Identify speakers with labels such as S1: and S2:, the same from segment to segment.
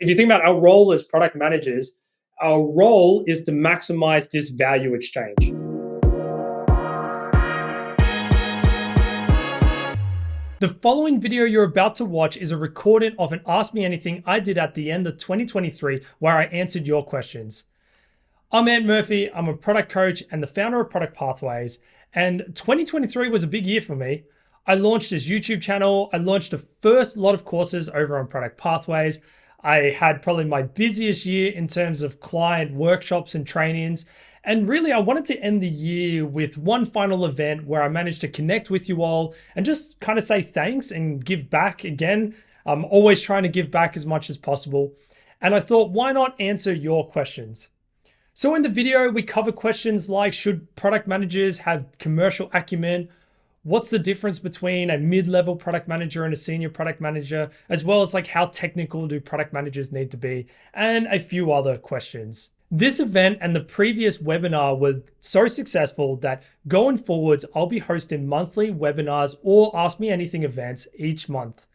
S1: if you think about our role as product managers, our role is to maximize this value exchange. The following video you're about to watch is a recording of an Ask Me Anything I did at the end of 2023 where I answered your questions. I'm Ant Murphy, I'm a product coach and the founder of Product Pathways, and 2023 was a big year for me. I launched this YouTube channel, I launched the first lot of courses over on Product Pathways. I had probably my busiest year in terms of client workshops and trainings. And really, I wanted to end the year with one final event where I managed to connect with you all and just kind of say thanks and give back again. I'm always trying to give back as much as possible. And I thought, why not answer your questions? So in the video, we cover questions like, should product managers have commercial acumen? What's the difference between a mid-level product manager and a senior product manager, as well as like how technical do product managers need to be, and a few other questions. This event and the previous webinar were so successful that going forwards, I'll be hosting monthly webinars or Ask Me Anything events each month.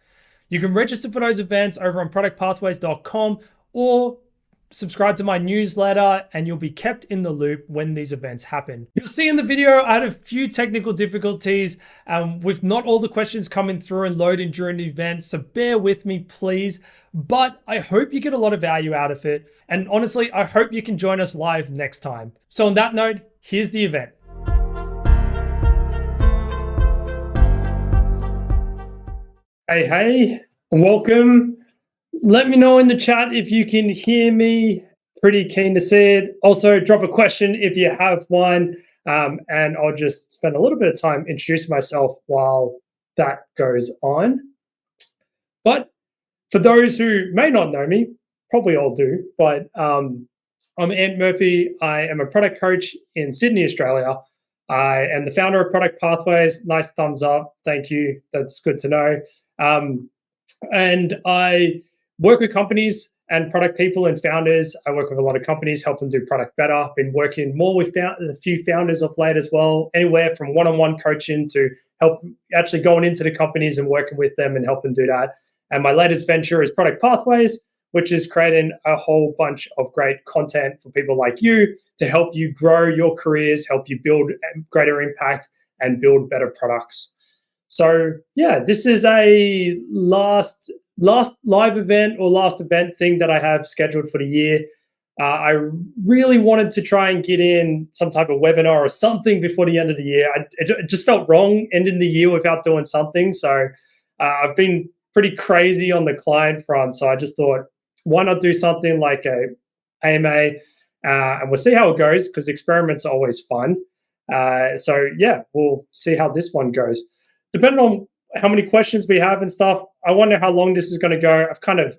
S1: You can register for those events over on productpathways.com or subscribe to my newsletter and you'll be kept in the loop when these events happen. You'll see in the video, I had a few technical difficulties with not all the questions coming through and loading during the event. So bear with me, please. But I hope you get a lot of value out of it. And honestly, I hope you can join us live next time. So on that note, here's the event. Hey, welcome. Let me know in the chat if you can hear me. Pretty keen to see it. Also, drop a question if you have one. And I'll just spend a little bit of time introducing myself while that goes on. But for those who may not know me, probably all do, but I'm Ant Murphy. I am a product coach in Sydney, Australia. I am the founder of Product Pathways. Nice thumbs up. Thank you. That's good to know. And I work with companies and product people and founders. I work with a lot of companies, help them do product better. I've been working more with a few founders of late as well, anywhere from one-on-one coaching to help actually going into the companies and working with them and helping do that. And my latest venture is Product Pathways, which is creating a whole bunch of great content for people like you to help you grow your careers, help you build greater impact and build better products. So yeah, this is a last live event or last event thing that I have scheduled for the year. I really wanted to try and get in some type of webinar or something before the end of the year. It just felt wrong ending the year without doing something. So I've been pretty crazy on the client front. So I just thought, why not do something like a AMA? And we'll see how it goes because experiments are always fun. So yeah, we'll see how this one goes. Depending on how many questions we have and stuff, I wonder how long this is going to go. I've kind of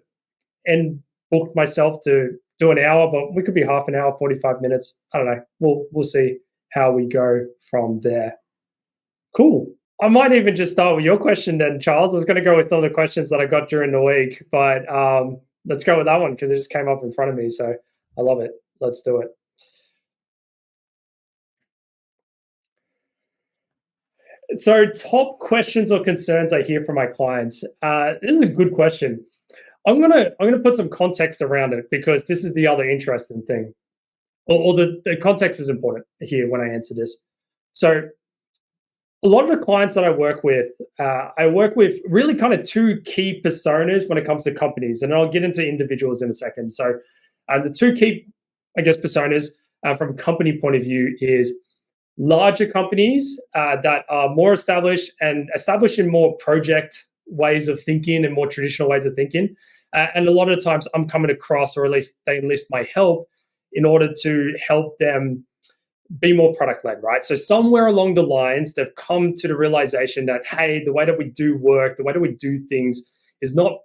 S1: booked myself to do an hour, but we could be half an hour, 45 minutes. I don't know. We'll see how we go from there. Cool. I might even just start with your question then, Charles. I was going to go with some of the questions that I got during the week, but let's go with that one because it just came up in front of me. So I love it. Let's do it. So top questions or concerns I hear from my clients. This is a good question. I'm gonna put some context around it because this is the other interesting thing. Or the context is important here when I answer this. So a lot of the clients that I work with really kind of two key personas when it comes to companies. And I'll get into individuals in a second. So the two key, I guess, personas from a company point of view is larger companies that are more established and established in more project ways of thinking and more traditional ways of thinking. And a lot of the times I'm coming across, or at least they enlist my help in order to help them be more product-led, right? So somewhere along the lines, they've come to the realization that, hey, the way that we do work, the way that we do things is not,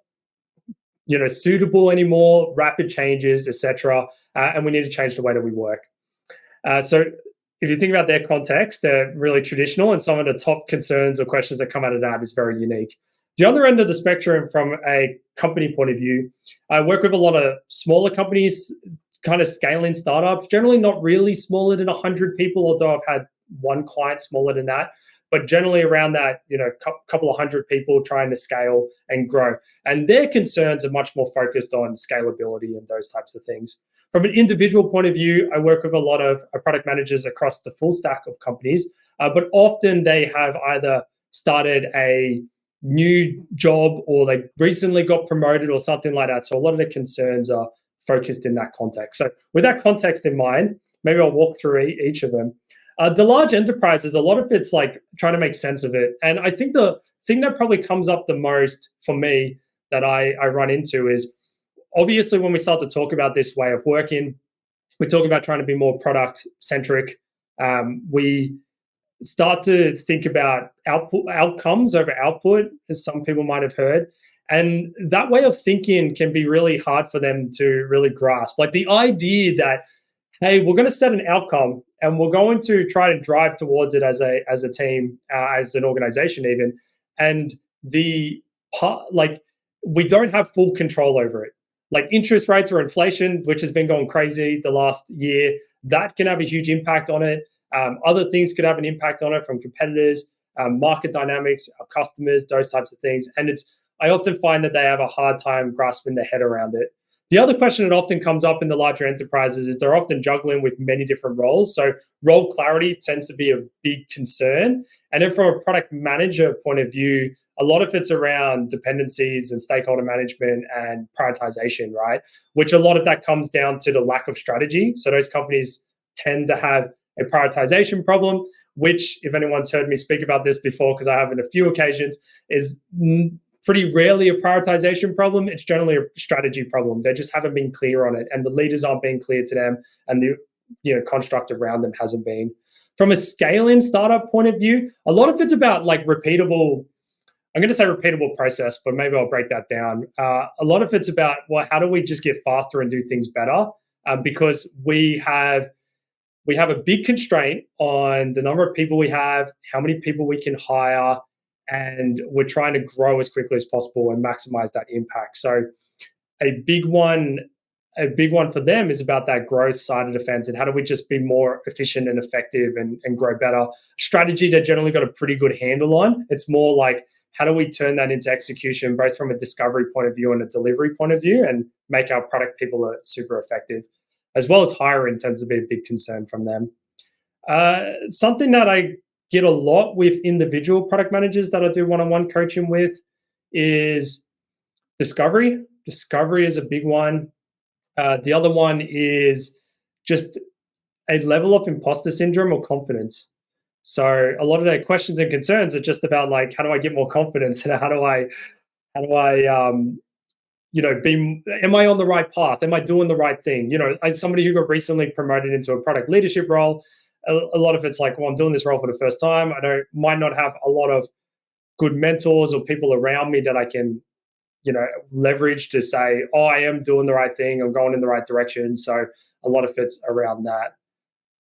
S1: suitable anymore, rapid changes, etc. And we need to change the way that we work. So if you think about their context, they're really traditional, and some of the top concerns or questions that come out of that is very unique. The other end of the spectrum from a company point of view, I work with a lot of smaller companies, kind of scaling startups, generally not really smaller than 100 people, although I've had one client smaller than that. but generally around that, couple of hundred people trying to scale and grow. And their concerns are much more focused on scalability and those types of things. From an individual point of view, I work with a lot of product managers across the full stack of companies, but often they have either started a new job or they recently got promoted or something like that. So a lot of the concerns are focused in that context. So with that context in mind, maybe I'll walk through each of them. The large enterprises, a lot of it's like trying to make sense of it. And I think the thing that probably comes up the most for me that I run into is obviously when we start to talk about this way of working, we talk about trying to be more product centric. We start to think about outcomes over output, as some people might have heard. And that way of thinking can be really hard for them to really grasp. Like the idea that, hey, we're going to set an outcome and we're going to try to drive towards it as a team, as an organization, even. And we don't have full control over it. Like interest rates or inflation, which has been going crazy the last year, that can have a huge impact on it. Other things could have an impact on it from competitors, market dynamics, our customers, those types of things. And I often find that they have a hard time grasping their head around it. The other question that often comes up in the larger enterprises is they're often juggling with many different roles. So role clarity tends to be a big concern. And then from a product manager point of view, a lot of it's around dependencies and stakeholder management and prioritization, right? Which a lot of that comes down to the lack of strategy. So those companies tend to have a prioritization problem, which, if anyone's heard me speak about this before, because I have on a few occasions, is pretty rarely a prioritization problem. It's generally a strategy problem. They just haven't been clear on it, and the leaders aren't being clear to them, and the construct around them hasn't been. From a scaling startup point of view, a lot of it's about like repeatable. I'm going to say repeatable process, but maybe I'll break that down. A lot of it's about, well, how do we just get faster and do things better? Because we have a big constraint on the number of people we have, how many people we can hire, and we're trying to grow as quickly as possible and maximize that impact. So a big one for them is about that growth side of the fence and how do we just be more efficient and effective and grow better. Strategy, they generally got a pretty good handle on. It's more like, how do we turn that into execution, both from a discovery point of view and a delivery point of view, and make our product people super effective, as well as hiring tends to be a big concern from them. Something that I get a lot with individual product managers that I do one-on-one coaching with is discovery. Discovery is a big one. The other one is just a level of imposter syndrome or confidence. So a lot of their questions and concerns are just about like, how do I get more confidence, and how do I am I on the right path? Am I doing the right thing? As somebody who got recently promoted into a product leadership role, a lot of it's like, well, I'm doing this role for the first time. Might not have a lot of good mentors or people around me that I can, leverage to say, oh, I am doing the right thing. I'm going in the right direction. So a lot of it's around that.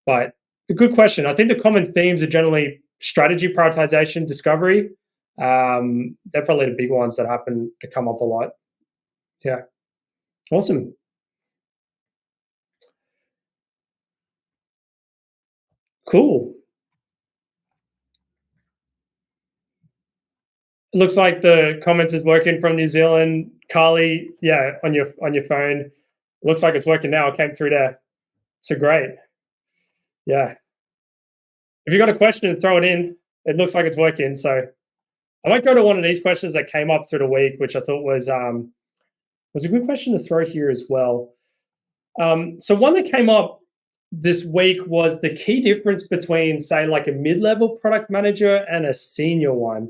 S1: But a good question. I think the common themes are generally strategy, prioritization, discovery. They're probably the big ones that happen to come up a lot. Yeah. Awesome. Cool. It looks like the comments is working from New Zealand. Carly, yeah, on your phone. Looks like it's working now. It came through there. So great. Yeah. If you got a question, throw it in. It looks like it's working. So I might go to one of these questions that came up through the week, which I thought was a good question to throw here as well. So one that came up this week was the key difference between, say, like a mid-level product manager and a senior one.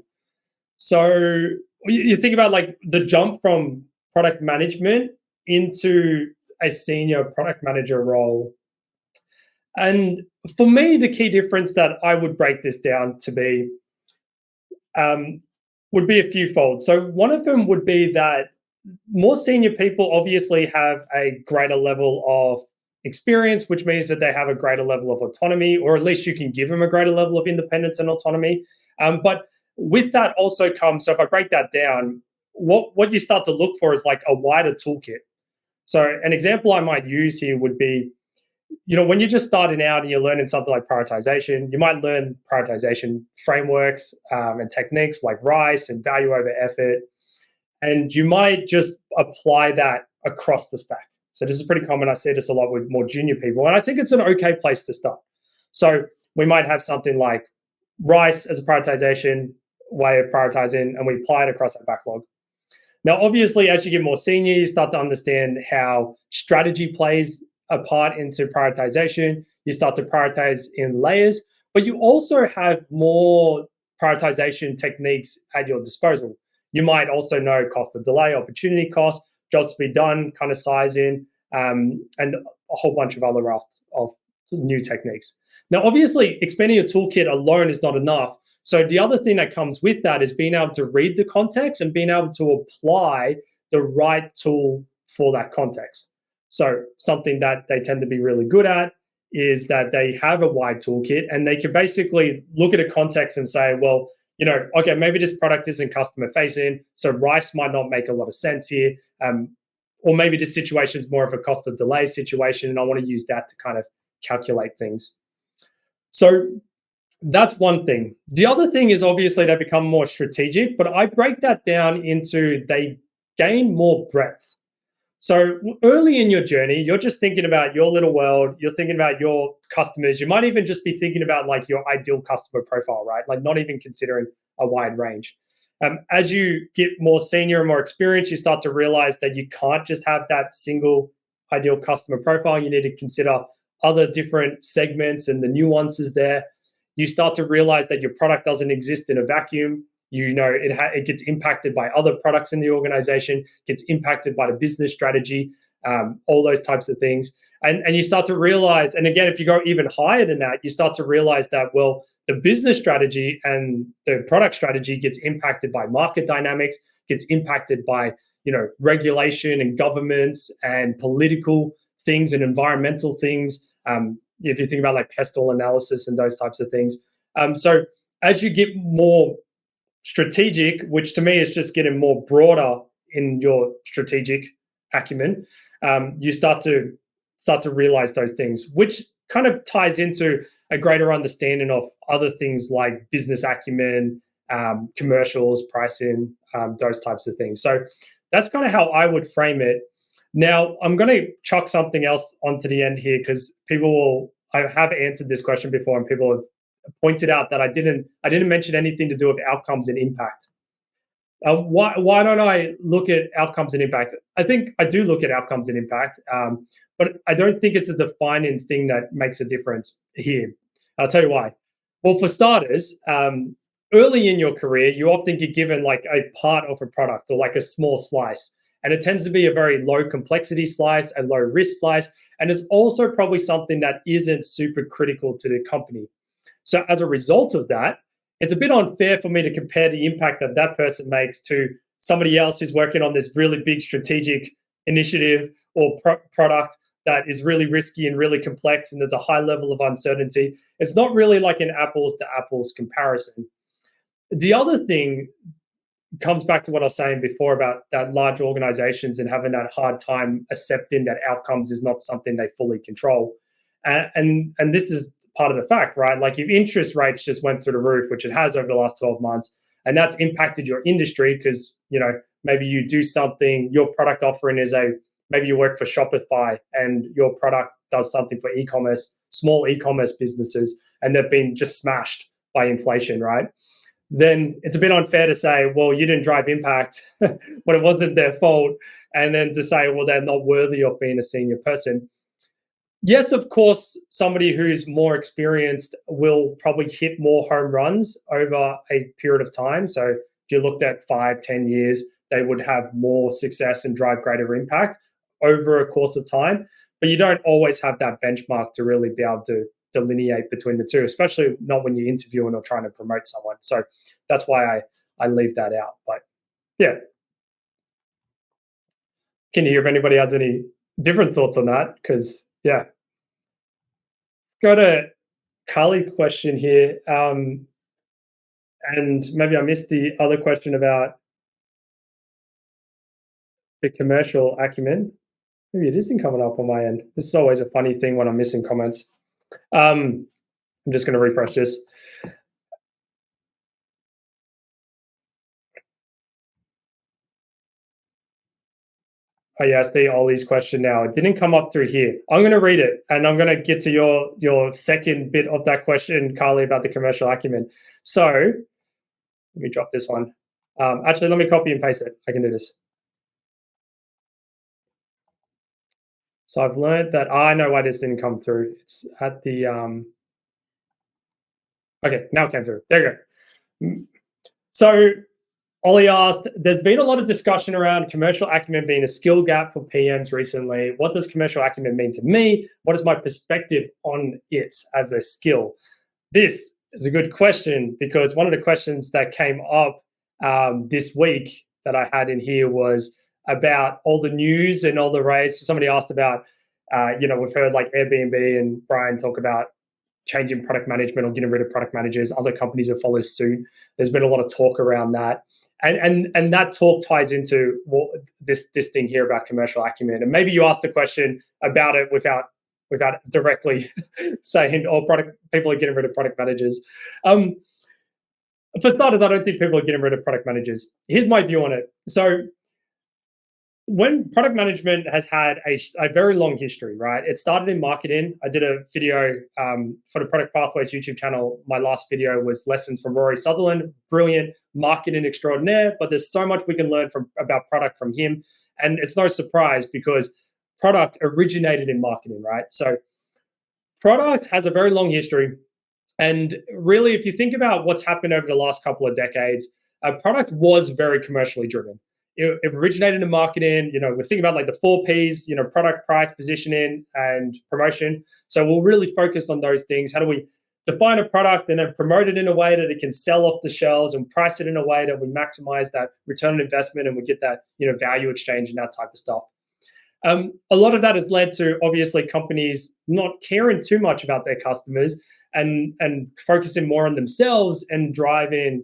S1: So you think about like the jump from product management into a senior product manager role. And for me, the key difference that I would break this down to be would be a fewfold. So one of them would be that more senior people obviously have a greater level of experience, which means that they have a greater level of autonomy, or at least you can give them a greater level of independence and autonomy. But with that also comes, so if I break that down, what you start to look for is like a wider toolkit. So an example I might use here would be, when you're just starting out and you're learning something like prioritization, you might learn prioritization frameworks and techniques like RICE and value over effort, and you might just apply that across the stack. So this is pretty common. I see this a lot with more junior people, and I think it's an okay place to start. So we might have something like RICE as a prioritization way of prioritizing, and we apply it across our backlog. Now, obviously, as you get more senior, you start to understand how strategy plays a part into prioritization. You start to prioritize in layers, but you also have more prioritization techniques at your disposal. You might also know cost of delay, opportunity cost, jobs to be done, kind of sizing, and a whole bunch of other of new techniques. Now, obviously, expanding your toolkit alone is not enough. So the other thing that comes with that is being able to read the context and being able to apply the right tool for that context. So something that they tend to be really good at is that they have a wide toolkit and they can basically look at a context and say, well, okay, maybe this product isn't customer facing, so RICE might not make a lot of sense here. Or maybe this situation is more of a cost of delay situation, and I want to use that to kind of calculate things. So that's one thing. The other thing is obviously they become more strategic, but I break that down into they gain more breadth. So early in your journey, you're just thinking about your little world. You're thinking about your customers. You might even just be thinking about like your ideal customer profile, right? Like not even considering a wide range. As you get more senior and more experienced, you start to realize that you can't just have that single ideal customer profile. You need to consider other different segments and the nuances there. You start to realize that your product doesn't exist in a vacuum. It gets impacted by other products in the organization, gets impacted by the business strategy, all those types of things. And you start to realize, and again, if you go even higher than that, you start to realize that, well, the business strategy and the product strategy gets impacted by market dynamics, gets impacted by, regulation and governments and political things and environmental things. If you think about like pestle analysis and those types of things. So as you get more strategic, which to me is just getting more broader in your strategic acumen, you start to realize those things, which kind of ties into a greater understanding of other things like business acumen, commercials, pricing, those types of things. So that's kind of how I would frame it. Now, I'm going to chuck something else onto the end here because I have answered this question before and people have pointed out that I didn't mention anything to do with outcomes and impact. Why don't I look at outcomes and impact? I think I do look at outcomes and impact, but I don't think it's a defining thing that makes a difference here. I'll tell you why. Well, for starters, early in your career, you often get given like a part of a product or like a small slice. And it tends to be a very low complexity slice, a low risk slice. And it's also probably something that isn't super critical to the company. So as a result of that, it's a bit unfair for me to compare the impact that that person makes to somebody else who's working on this really big strategic initiative or product that is really risky and really complex and there's a high level of uncertainty. It's not really like an apples to apples comparison. The other thing comes back to what I was saying before about that large organizations and having that hard time accepting that outcomes is not something they fully control. And this is part of the fact, right? Like if interest rates just went through the roof, which it has over the last 12 months, and that's impacted your industry because, maybe you do something, your product offering is maybe you work for Shopify and your product does something for e-commerce, small e-commerce businesses, and they've been just smashed by inflation, right? Then it's a bit unfair to say, well, you didn't drive impact when it wasn't their fault. And then to say, well, they're not worthy of being a senior person. Yes, of course, somebody who's more experienced will probably hit more home runs over a period of time. So if you looked at 5, 10 years, they would have more success and drive greater impact over a course of time. But you don't always have that benchmark to really be able to delineate between the two, especially not when you're interviewing or trying to promote someone. So that's why I leave that out. But yeah. Can you hear if anybody has any different thoughts on that? Because yeah. Got a Kali question here. And maybe I missed the other question about the commercial acumen. Maybe it isn't coming up on my end. This is always a funny thing when I'm missing comments. Um, I'm just going to refresh this. Oh yeah, I see Ollie's question now. It didn't come up through here. I'm going to read it, and I'm going to get to your second bit of that question, Carly, about the commercial acumen. So let me drop this one. Actually, let me copy and paste it. I can do this. So I've learned that I know why this didn't come through. It's at the okay, now it came through. There you go. So Ollie asked, there's been a lot of discussion around commercial acumen being a skill gap for PMs recently. What does commercial acumen mean to me? What is my perspective on it as a skill? This is a good question because one of the questions that came up this week that I had in here was about all the news and all the raise. So somebody asked about, we've heard like Airbnb and Brian talk about changing product management or getting rid of product managers. Other companies have followed suit. There's been a lot of talk around that. And that talk ties into this thing here about commercial acumen. And maybe you asked a question about it without directly saying, "Oh, product people are getting rid of product managers." For starters, I don't think people are getting rid of product managers. Here's my view on it. So when product management has had a very long history, right? It started in marketing. I did a video for the Product Pathways YouTube channel. My last video was lessons from Rory Sutherland, brilliant marketing extraordinaire, but there's so much we can learn about product from him. And it's no surprise because product originated in marketing, right? So product has a very long history. And really, if you think about what's happened over the last couple of decades, product was very commercially driven. It originated in marketing. We're thinking about like the 4 Ps, product, price, positioning, and promotion. So we'll really focus on those things. How do we define a product and then promote it in a way that it can sell off the shelves and price it in a way that we maximize that return on investment and we get that, value exchange and that type of stuff. A lot of that has led to obviously companies not caring too much about their customers and focusing more on themselves and driving,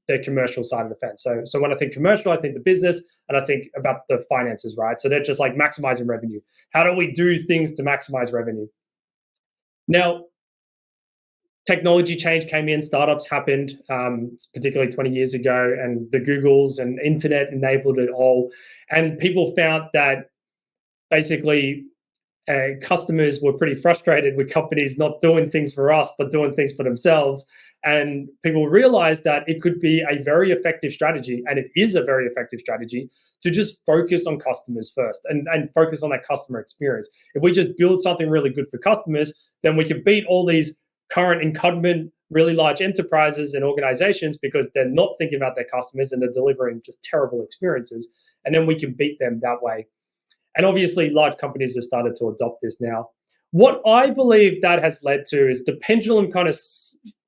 S1: their commercial side of the fence. So when I think commercial, I think the business and I think about the finances, right? So they're just like maximizing revenue. How do we do things to maximize revenue? Now, technology change came in, startups happened, particularly 20 years ago, and the Googles and internet enabled it all. And people found that basically customers were pretty frustrated with companies not doing things for us, but doing things for themselves. And people realized that it could be a very effective strategy, and it is a very effective strategy, to just focus on customers first and focus on that customer experience. If we just build something really good for customers, then we can beat all these current incumbent, really large enterprises and organizations because they're not thinking about their customers and they're delivering just terrible experiences. And then we can beat them that way. And obviously, large companies have started to adopt this now. What I believe that has led to is the pendulum kind of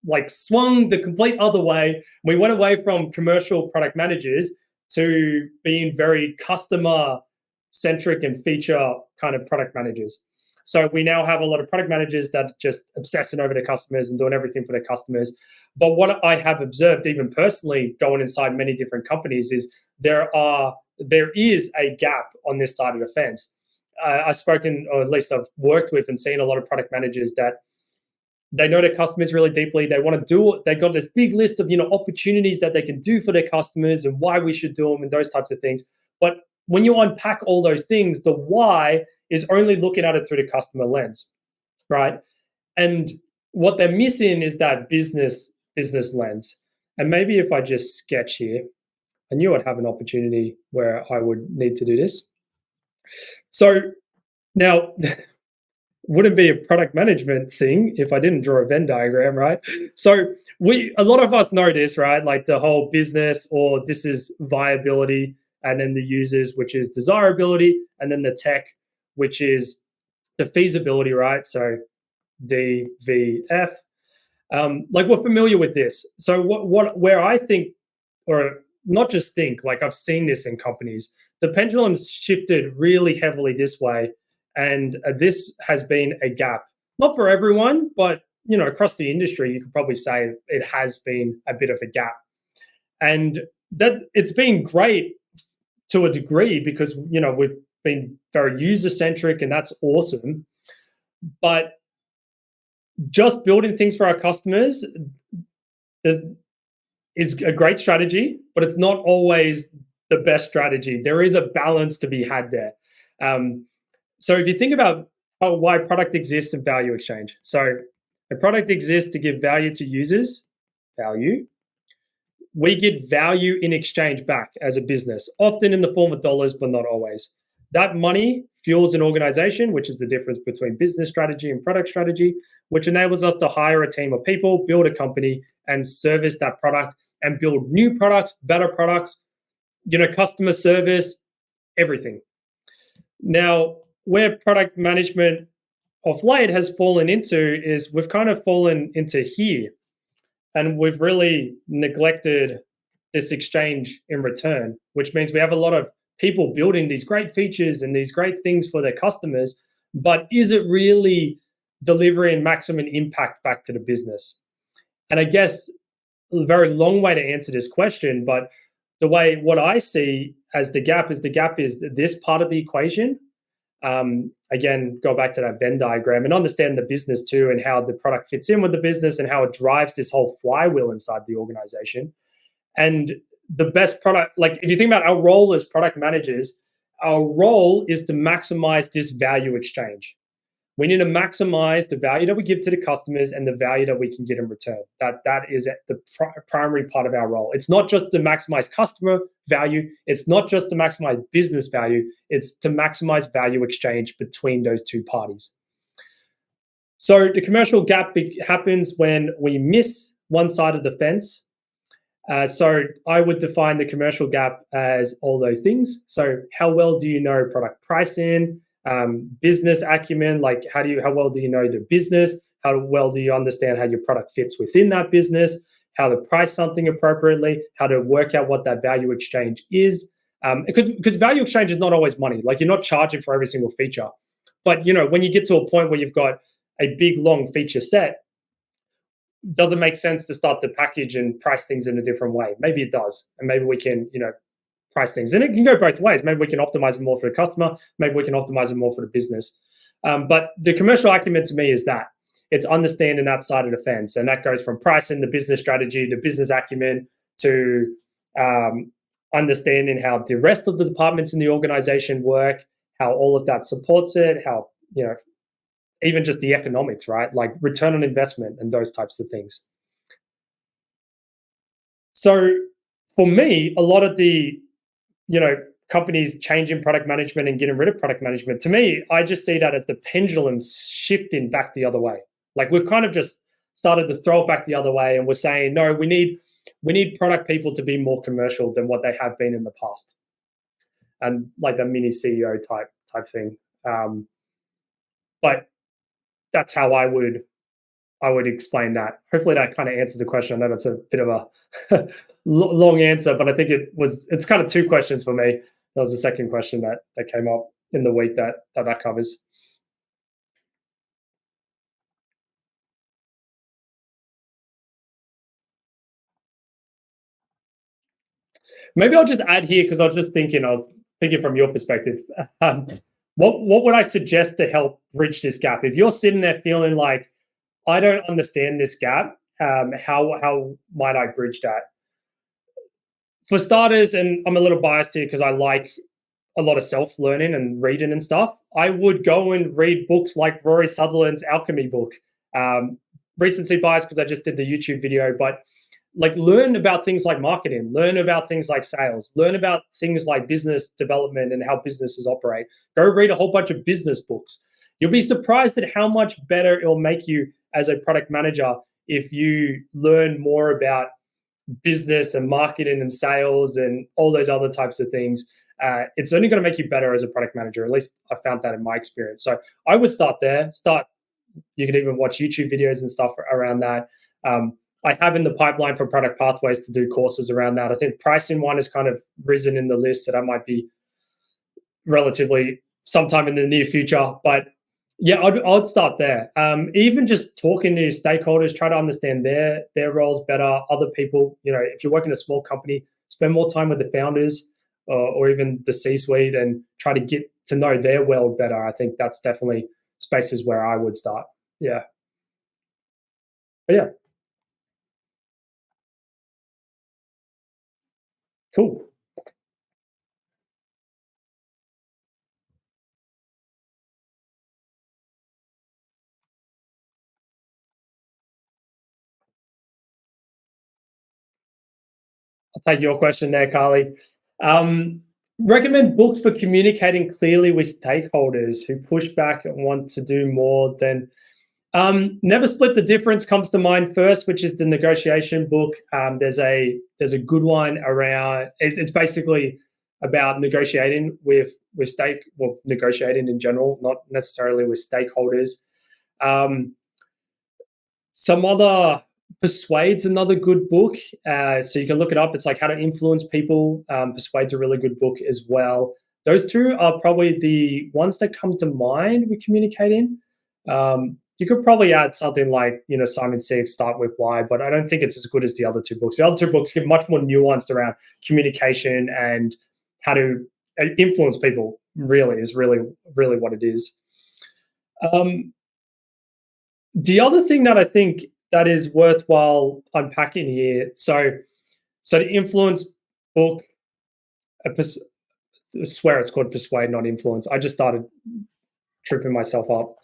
S1: like swung the complete other way. We went away from commercial product managers to being very customer centric and feature kind of product managers. So we now have a lot of product managers that are just obsessing over their customers and doing everything for their customers. But what I have observed, even personally, going inside many different companies, is there is a gap on this side of the fence. I've spoken, or at least I've worked with and seen a lot of product managers that they know their customers really deeply. They want to do it. They've got this big list of opportunities that they can do for their customers and why we should do them and those types of things. But when you unpack all those things, the why is only looking at it through the customer lens, right? And what they're missing is that business lens. And maybe if I just sketch here, I knew I'd have an opportunity where I would need to do this. So now, wouldn't be a product management thing if I didn't draw a Venn diagram, right? So a lot of us know this, right? Like the whole business, or this is viability, and then the users, which is desirability, and then the tech, which is the feasibility, right? So DVF. Like we're familiar with this. So where I think, or not just think, like I've seen this in companies, the pendulum's shifted really heavily this way. And this has been a gap, not for everyone, but across the industry, you could probably say it has been a bit of a gap. And that it's been great to a degree because we've been very user-centric, and that's awesome. But just building things for our customers is a great strategy, but it's not always the best strategy. There is a balance to be had there. So if you think about why product exists in value exchange, so a product exists to give value to users, value. We get value in exchange back as a business, often in the form of dollars, but not always. That money fuels an organization, which is the difference between business strategy and product strategy, which enables us to hire a team of people, build a company, and service that product and build new products, better products, customer service, everything. Now, where product management of late has fallen into is we've kind of fallen into here, and we've really neglected this exchange in return, which means we have a lot of people building these great features and these great things for their customers, but is it really delivering maximum impact back to the business? And I guess a very long way to answer this question, but what I see as the gap is this part of the equation. Again, go back to that Venn diagram and understand the business too, and how the product fits in with the business and how it drives this whole flywheel inside the organization. And the best product, like if you think about our role as product managers, our role is to maximize this value exchange. We need to maximize the value that we give to the customers and the value that we can get in return. That is the primary part of our role. It's not just to maximize customer value. It's not just to maximize business value. It's to maximize value exchange between those two parties. So the commercial gap happens when we miss one side of the fence. So I would define the commercial gap as all those things. So how well do you know product pricing? Business acumen, like how well do you know the business? How well do you understand how your product fits within that business? How to price something appropriately? How to work out what that value exchange is? Because value exchange is not always money. Like you're not charging for every single feature, but when you get to a point where you've got a big long feature set, does it make sense to start to package and price things in a different way? Maybe it does, and maybe we can price things. And it can go both ways. Maybe we can optimize it more for the customer. Maybe we can optimize it more for the business. But the commercial acumen to me is that it's understanding that side of the fence. And that goes from pricing, the business strategy, the business acumen, to understanding how the rest of the departments in the organization work, how all of that supports it, how, even just the economics, right? Like return on investment and those types of things. So for me, a lot of the companies changing product management and getting rid of product management, to me, I just see that as the pendulum shifting back the other way. Like we've kind of just started to throw it back the other way, and we're saying, no, we need product people to be more commercial than what they have been in the past. And like the mini CEO type thing. But that's how I would explain that. Hopefully that kind of answers the question. I know that's a bit of a long answer, but I think it's kind of two questions for me. That was the second question that came up in the week that covers. Maybe I'll just add here, because I was thinking from your perspective. What would I suggest to help bridge this gap? If you're sitting there feeling like, I don't understand this gap, how might I bridge that? For starters, and I'm a little biased here because I like a lot of self-learning and reading and stuff, I would go and read books like Rory Sutherland's Alchemy book. Recency bias because I just did the YouTube video, but like learn about things like marketing, learn about things like sales, learn about things like business development and how businesses operate. Go read a whole bunch of business books. You'll be surprised at how much better it'll make you as a product manager if you learn more about business and marketing and sales and all those other types of things. It's only going to make you better as a product manager. At least I found that in my experience. So I would start there. You can even watch YouTube videos and stuff around that. I have in the pipeline for Product Pathways to do courses around that. I think pricing one has kind of risen in the list, so that might be relatively sometime in the near future. But yeah, I'd start there. Even just talking to stakeholders, try to understand their roles better. Other people, if you're working in a small company, spend more time with the founders or even the C-suite, and try to get to know their world better. I think that's definitely spaces where I would start. Yeah. But yeah, cool. I'll take your question there, Carly. Um, recommend books for communicating clearly with stakeholders who push back and want to do more than. Never Split the Difference comes to mind first, which is the negotiation book. There's a good one around. It's basically about negotiating well, negotiating in general, not necessarily with stakeholders. Um, some other Persuade's another good book. So you can look it up. It's like How to Influence People. Persuade's a really good book as well. Those two are probably the ones that come to mind with communicating. You could probably add something like, Simon Sinek, Start With Why, but I don't think it's as good as the other two books. The other two books give much more nuanced around communication and how to influence people. Really is really, really what it is. Um, the other thing that I think that is worthwhile unpacking here. So the influence book, I swear it's called Persuade, not Influence. I just started tripping myself up.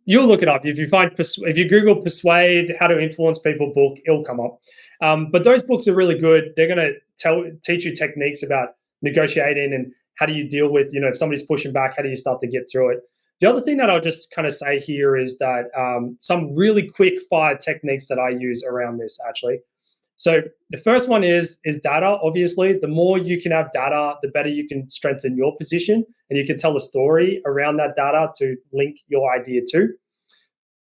S1: You'll look it up if you Google Persuade, How to Influence People book, it'll come up. But those books are really good. They're going to teach you techniques about negotiating and how do you deal with, if somebody's pushing back, how do you start to get through it. The other thing that I'll just kind of say here is that some really quick fire techniques that I use around this actually. So the first one is data. Obviously, the more you can have data, the better you can strengthen your position, and you can tell a story around that data to link your idea to.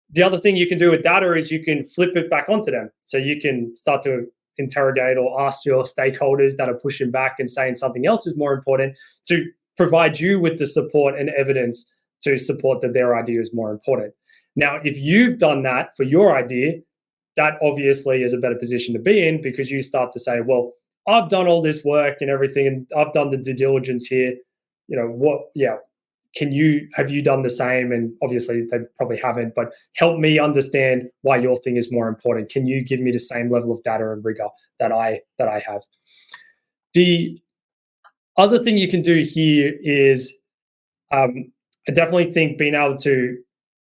S1: The other thing you can do with data is you can flip it back onto them. So you can start to interrogate or ask your stakeholders that are pushing back and saying something else is more important to provide you with the support and evidence to support that their idea is more important. Now, if you've done that for your idea, that obviously is a better position to be in because you start to say, well, I've done all this work and everything, and I've done the due diligence here. Have you done the same? And obviously they probably haven't, but help me understand why your thing is more important. Can you give me the same level of data and rigor that I have? The other thing you can do here is I definitely think being able to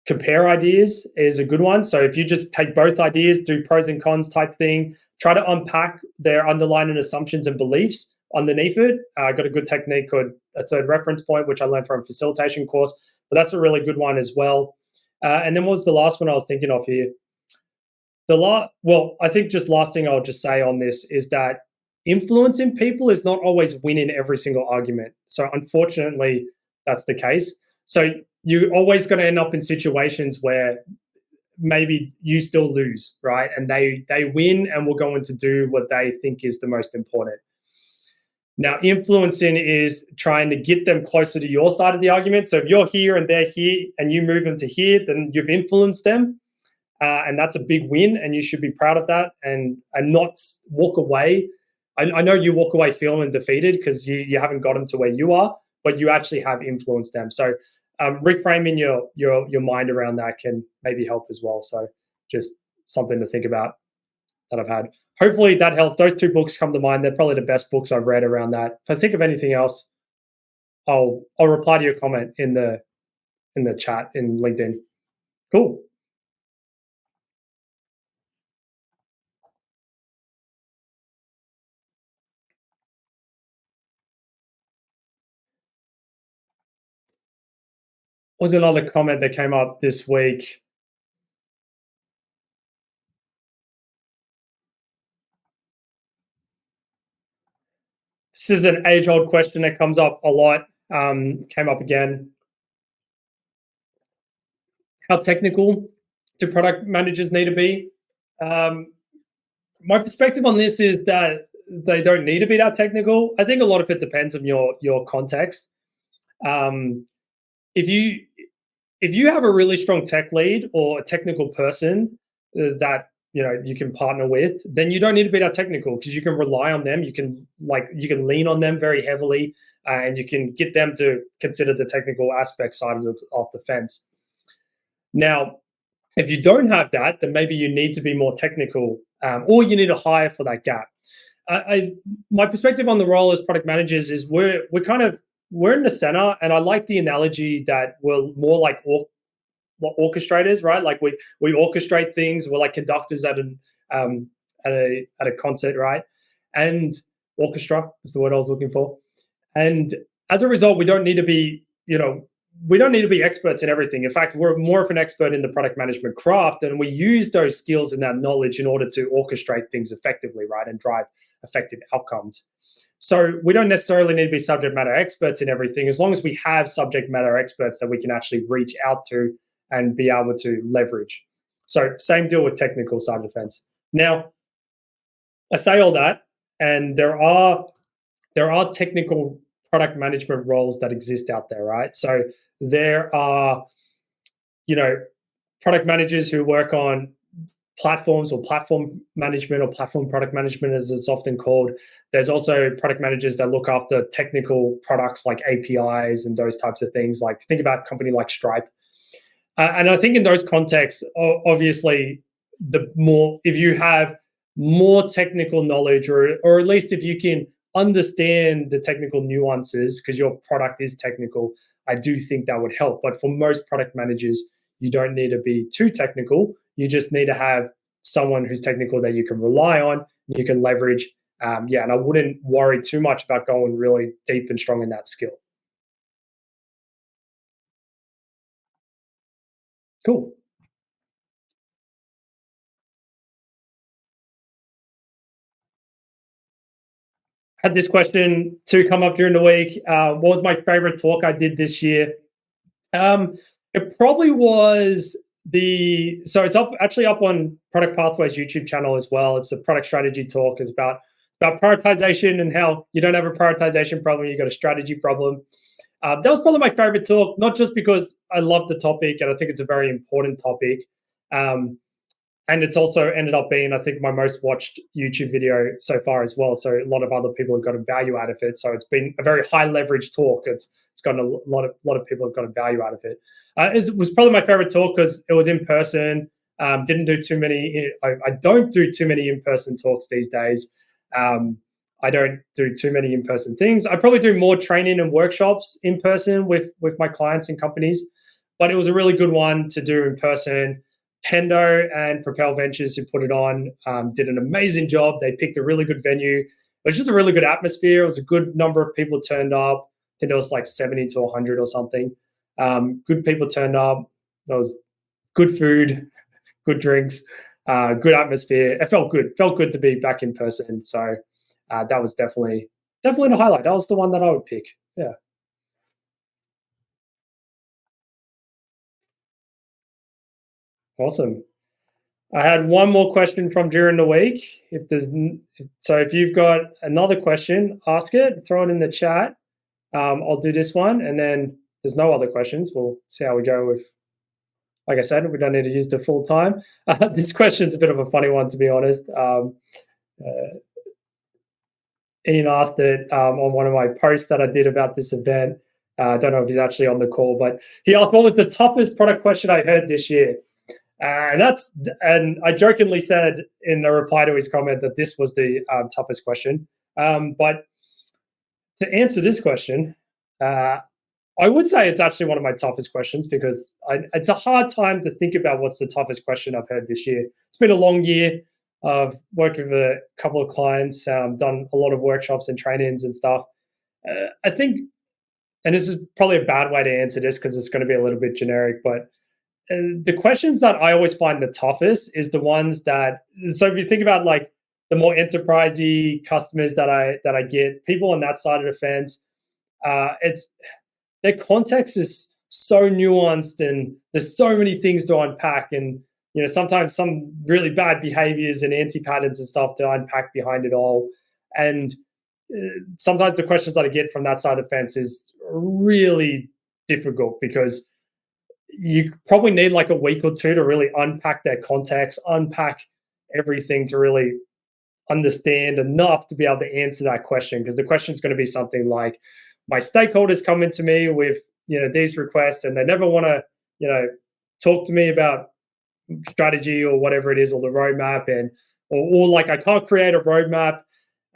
S1: compare ideas is a good one. So if you just take both ideas, do pros and cons type thing, try to unpack their underlying assumptions and beliefs underneath it. I got a good technique called a third reference point, which I learned from a facilitation course, but that's a really good one as well. And then what was the last one I was thinking of here? I think just last thing I'll just say on this is that influencing people is not always winning every single argument. So unfortunately, that's the case. So you're always going to end up in situations where maybe you still lose, right? And they win and will go on to do what they think is the most important. Now, influencing is trying to get them closer to your side of the argument. So if you're here and they're here and you move them to here, then you've influenced them. And that's a big win, and you should be proud of that and not walk away. I know you walk away feeling defeated because you haven't got them to where you are, but you actually have influenced them. So reframing your mind around that can maybe help as well. So just something to think about that I've had. Hopefully that helps. Those two books come to mind. They're probably the best books I've read around that. If I think of anything else, I'll reply to your comment in the chat in LinkedIn. Cool. Was another comment that came up this week. This is an age-old question that comes up a lot. Came up again. How technical do product managers need to be? My perspective on this is that they don't need to be that technical. I think a lot of it depends on your context. If you have a really strong tech lead or a technical person that you can partner with, then you don't need to be that technical because you can rely on them. You can lean on them very heavily. and you can get them to consider the technical aspect side of the fence. Now, if you don't have that, then maybe you need to be more technical, or you need to hire for that gap. My perspective on the role as product managers is we're in the center, and I like the analogy that we're more like orchestrators, right? Like we orchestrate things. We're like conductors um, at a concert, right? And orchestra is the word I was looking for. And as a result, we don't need to be, we don't need to be experts in everything. In fact, we're more of an expert in the product management craft, and we use those skills and that knowledge in order to orchestrate things effectively, right, and drive effective outcomes. So we don't necessarily need to be subject matter experts in everything, as long as we have subject matter experts that we can actually reach out to and be able to leverage. So same deal with technical side of the fence. Now, I say all that, and there are technical product management roles that exist out there, right? So there are, product managers who work on platforms, or platform management, or platform product management as it's often called. There's also product managers that look after technical products like APIs and those types of things. Like think about a company like Stripe. And I think in those contexts, obviously, if you have more technical knowledge, or at least if you can understand the technical nuances because your product is technical, I do think that would help. But for most product managers, you don't need to be too technical. You just need to have someone who's technical that you can rely on, you can leverage. And I wouldn't worry too much about going really deep and strong in that skill. Cool. Had this question to come up during the week. What was my favorite talk I did this year? It probably was so it's actually up on Product Pathways YouTube channel as well. It's a product strategy talk. It's about prioritization and how you don't have a prioritization problem, you got a strategy problem. That was probably my favorite talk, not just because I love the topic and I think it's a very important topic. Um, and it's also ended up being, I think, my most watched YouTube video so far as well. So a lot of other people have gotten value out of it. So it's been a very high leverage talk. It's gotten a lot of people have gotten value out of it. It was probably my favorite talk because it was in person. Didn't do too many. I don't do too many in person talks these days. I don't do too many in person things. I probably do more training and workshops in person with my clients and companies. But it was a really good one to do in person. Pendo and Propel Ventures, who put it on, did an amazing job. They picked a really good venue. It was just a really good atmosphere. It was a good number of people turned up. I think it was like 70 to 100 or something. Good people turned up. There was good food, good drinks, good atmosphere. It felt good. Felt good to be back in person. So that was definitely the highlight. That was the one that I would pick. Yeah, awesome. I had one more question from during the week. If you've got another question, ask it. Throw it in the chat. I'll do this one, and then there's no other questions. We'll see how we go with. Like I said, we don't need to use the full time. This question's a bit of a funny one, to be honest. Uh, Ian asked it on one of my posts that I did about this event. I don't know if he's actually on the call, but he asked, "What was the toughest product question I heard this year?" And I jokingly said in a reply to his comment that this was the toughest question. But to answer this question, I would say it's actually one of my toughest questions because it's a hard time to think about what's the toughest question I've heard this year. It's been a long year. I've worked with a couple of clients, done a lot of workshops and trainings and stuff. I think, and this is probably a bad way to answer this because it's going to be a little bit generic, but the questions that I always find the toughest is the ones that. So if you think about like the more enterprisey customers that I get, people on that side of the fence, it's their context is so nuanced and there's so many things to unpack, and sometimes some really bad behaviors and anti patterns and stuff to unpack behind it all, and sometimes the questions that I get from that side of the fence is really difficult because you probably need like a week or two to really unpack their context, unpack everything to really understand enough to be able to answer that question. Because the question is going to be something like, my stakeholders come into me with these requests, and they never want to talk to me about strategy or whatever it is, or the roadmap, and or like I can't create a roadmap,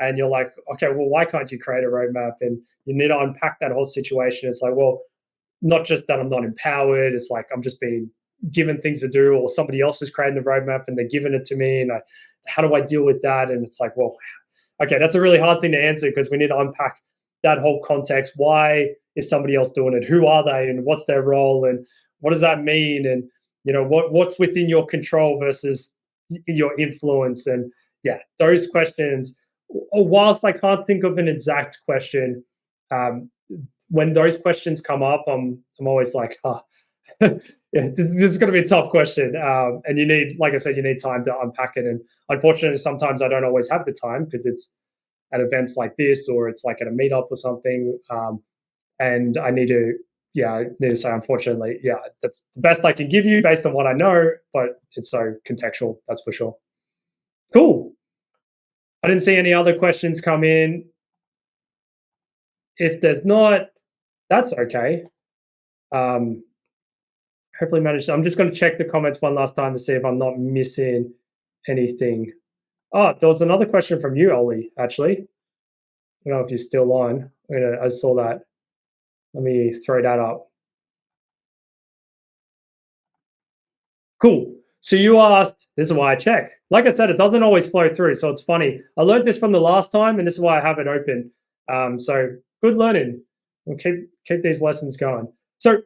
S1: and you're like, okay, well, why can't you create a roadmap? And you need to unpack that whole situation. It's like, well, not just that I'm not empowered, it's like I'm just being given things to do, or somebody else is creating the roadmap and they're giving it to me, and how do I deal with that? And it's like, well, okay, that's a really hard thing to answer, because we need to unpack that whole context. Why is somebody else doing it? Who are they, and what's their role, and what does that mean? And what's within your control versus your influence? And yeah, those questions. Whilst I can't think of an exact question, when those questions come up, I'm always like, yeah, this is going to be a tough question, and you need, like I said, you need time to unpack it. And unfortunately, sometimes I don't always have the time, because it's at events like this, or it's like at a meetup or something, and I need to say, unfortunately, yeah, that's the best I can give you based on what I know, but it's so contextual, that's for sure. Cool. I didn't see any other questions come in. If there's not, that's okay. Hopefully managed. I'm just going to check the comments one last time to see if I'm not missing anything. Oh, there was another question from you, Ollie, actually. I don't know if you're still on. I saw that. Let me throw that up. Cool. So you asked, this is why I check. Like I said, it doesn't always flow through, so it's funny. I learned this from the last time, and this is why I have it open. So good learning. We'll keep these lessons going. So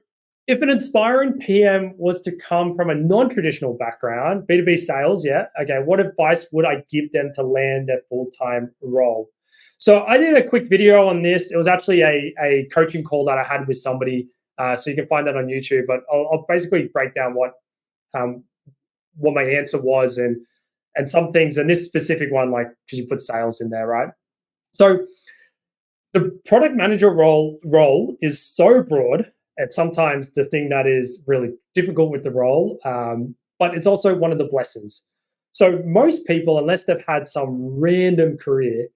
S1: if an inspiring PM was to come from a non-traditional background, B2B sales, yeah, okay, what advice would I give them to land their full-time role? So I did a quick video on this. It was actually a coaching call that I had with somebody, so you can find that on YouTube, but I'll basically break down what my answer was, and some things, and this specific one, like, because you put sales in there, right? So the product manager role is so broad, and sometimes the thing that is really difficult with the role, but it's also one of the blessings. So most people, unless they've had some random career,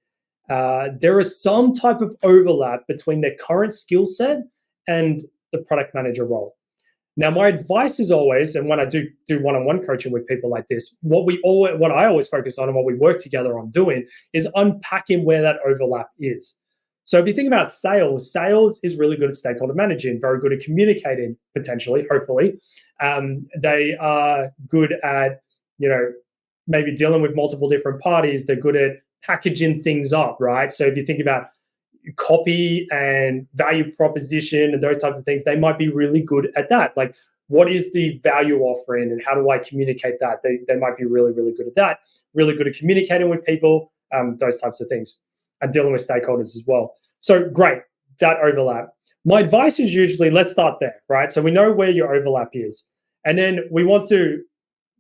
S1: there is some type of overlap between their current skill set and the product manager role. Now, my advice is always, and when I do one-on-one coaching with people like this, what I always focus on, and what we work together on doing, is unpacking where that overlap is. So if you think about sales is really good at stakeholder managing, very good at communicating, potentially, hopefully. They are good at, maybe dealing with multiple different parties. They're good at packaging things up, right? So if you think about copy and value proposition and those types of things, they might be really good at that. Like, what is the value offering and how do I communicate that? They might be really, really good at that, really good at communicating with people, those types of things, and dealing with stakeholders as well. So great, that overlap. My advice is usually, let's start there, right? So we know where your overlap is. And then we want to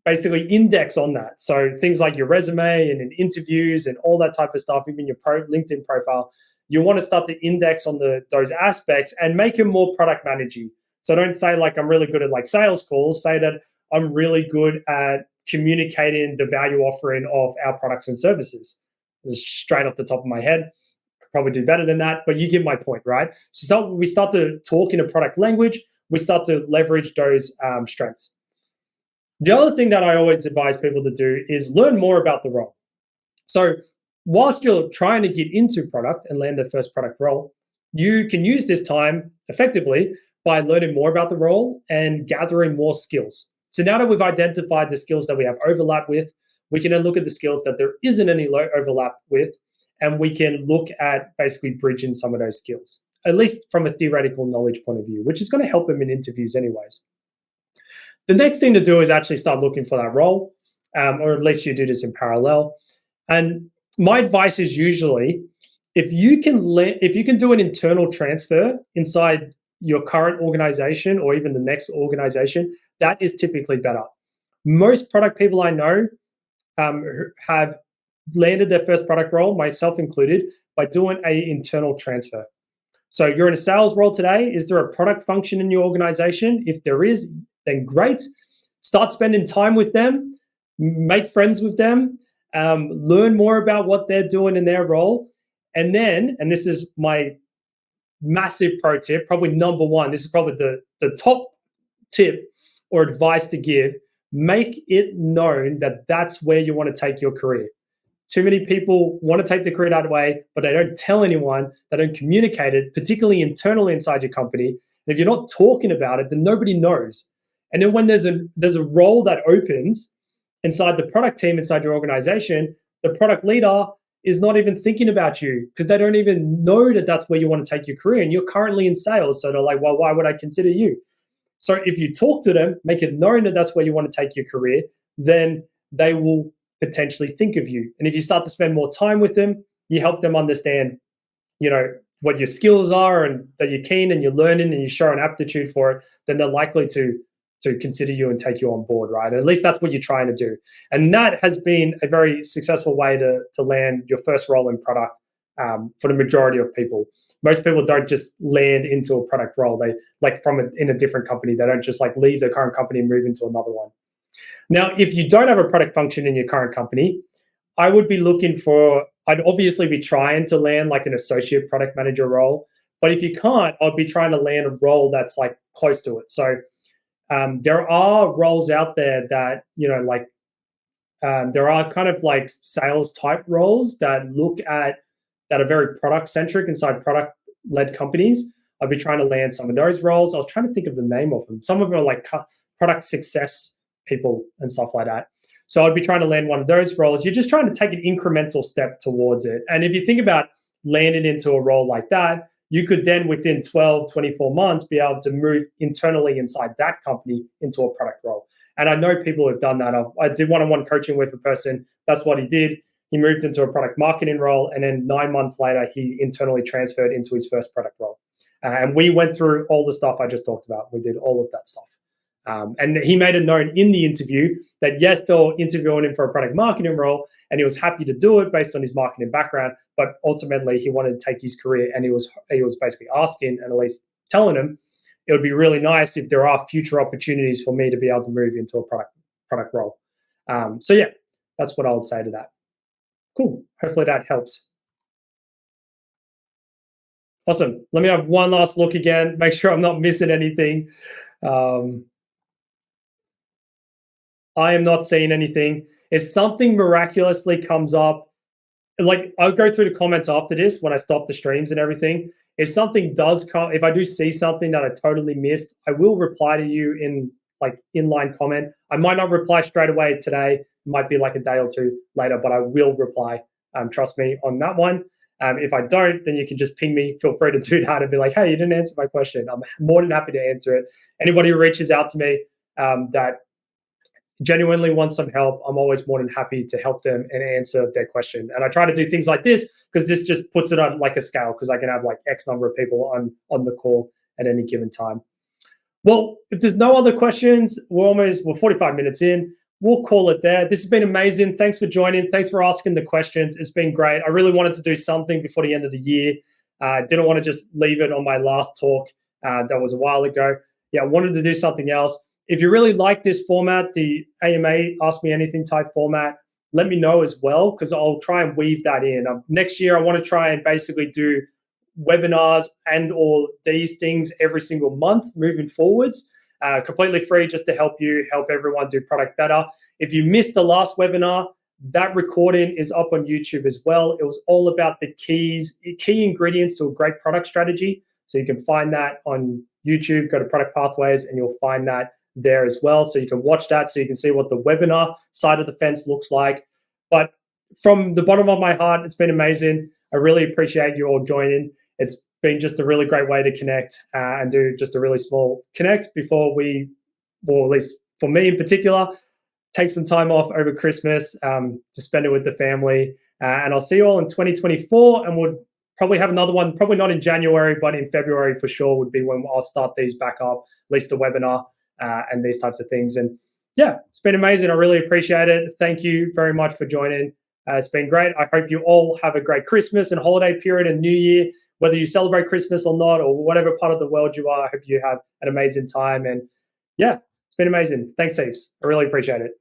S1: basically index on that. So things like your resume and in interviews and all that type of stuff, even your LinkedIn profile, you want to start to index on those aspects and make them more product managing. So don't say, like, I'm really good at, like, sales calls. Say that I'm really good at communicating the value offering of our products and services. Just straight off the top of my head, probably do better than that, but you get my point, right? So we start to talk in a product language. We start to leverage those strengths. The other thing that I always advise people to do is learn more about the role. So whilst you're trying to get into product and land the first product role, you can use this time effectively by learning more about the role and gathering more skills. So now that we've identified the skills that we have overlap with, we can then look at the skills that there isn't any overlap with, and we can look at basically bridging some of those skills, at least from a theoretical knowledge point of view, which is going to help them in interviews anyways. The next thing to do is actually start looking for that role, or at least you do this in parallel. And my advice is usually, if you can do an internal transfer inside your current organization or even the next organization, that is typically better. Most product people I know have landed their first product role, myself included, by doing an internal transfer. So you're in a sales role today. Is there a product function in your organization? If there is, then great. Start spending time with them, make friends with them, learn more about what they're doing in their role. And then, and this is my massive pro tip, probably number one. This is probably the top tip or advice to give. Make it known that that's where you want to take your career. Too many people want to take the career that way, but they don't tell anyone, they don't communicate it, particularly internally inside your company. And if you're not talking about it, then nobody knows. And then when there's a role that opens inside the product team, inside your organization, the product leader is not even thinking about you because they don't even know that that's where you want to take your career. And you're currently in sales. So they're like, well, why would I consider you? So if you talk to them, make it known that that's where you want to take your career, then they will potentially think of you. And if you start to spend more time with them, you help them understand, what your skills are and that you're keen and you're learning and you show an aptitude for it, then they're likely to consider you and take you on board, right? At least that's what you're trying to do. And that has been a very successful way to land your first role in product for the majority of people. Most people don't just land into a product role. They in a different company. They don't just leave their current company and move into another one. Now, if you don't have a product function in your current company, I'd obviously be trying to land an associate product manager role. But if you can't, I'd be trying to land a role that's close to it. So there are roles out there that, there are kind of sales type roles that are very product centric inside product led companies. I'd be trying to land some of those roles. I was trying to think of the name of them. Some of them are product success people and stuff like that. So I'd be trying to land one of those roles. You're just trying to take an incremental step towards it. And if you think about landing into a role like that, you could then within 12, 24 months be able to move internally inside that company into a product role. And I know people have done that. I did one-on-one coaching with a person. That's what he did. He moved into a product marketing role. And then 9 months later, he internally transferred into his first product role. And we went through all the stuff I just talked about. We did all of that stuff. And he made it known in the interview that yes, they'll interviewing him for a product marketing role, and he was happy to do it based on his marketing background. But ultimately, he wanted to take his career, and he was basically asking and at least telling him it would be really nice if there are future opportunities for me to be able to move into a product role. So yeah, that's what I would say to that. Cool. Hopefully that helps. Awesome. Let me have one last look again. Make sure I'm not missing anything. I am not seeing anything. If something miraculously comes up, I'll go through the comments after this when I stop the streams and everything. If something does come, if I do see something that I totally missed, I will reply to you in inline comment. I might not reply straight away today. It might be a day or two later, but I will reply. Trust me on that one. If I don't, then you can just ping me. Feel free to do that and be like, hey, you didn't answer my question. I'm more than happy to answer it. Anybody who reaches out to me that genuinely wants some help, I'm always more than happy to help them and answer their question. And I try to do things like this because this just puts it on a scale, because I can have X number of people on the call at any given time. Well, if there's no other questions, we're 45 minutes in. We'll call it there. This has been amazing. Thanks for joining. Thanks for asking the questions. It's been great. I really wanted to do something before the end of the year. Didn't want to just leave it on my last talk. That was a while ago. Yeah, I wanted to do something else. If you really like this format, the AMA Ask Me Anything type format, let me know as well, because I'll try and weave that in. Next year, I want to try and basically do webinars and or these things every single month moving forwards, completely free, just to help everyone do product better. If you missed the last webinar, that recording is up on YouTube as well. It was all about the key ingredients to a great product strategy. So you can find that on YouTube. Go to Product Pathways and you'll find that there as well. So you can watch that, so you can see what the webinar side of the fence looks like. But from the bottom of my heart, it's been amazing. I really appreciate you all joining. It's been just a really great way to connect and do just a really small connect before or at least for me in particular, take some time off over Christmas to spend it with the family. And I'll see you all in 2024, and we'll probably have another one, probably not in January, but in February for sure would be when I'll start these back up, at least a webinar and these types of things. And yeah, it's been amazing. I really appreciate it. Thank you very much for joining. It's been great. I hope you all have a great Christmas and holiday period and New Year, whether you celebrate Christmas or not, or whatever part of the world you are. I hope you have an amazing time. And yeah, it's been amazing. Thanks heaps. I really appreciate it.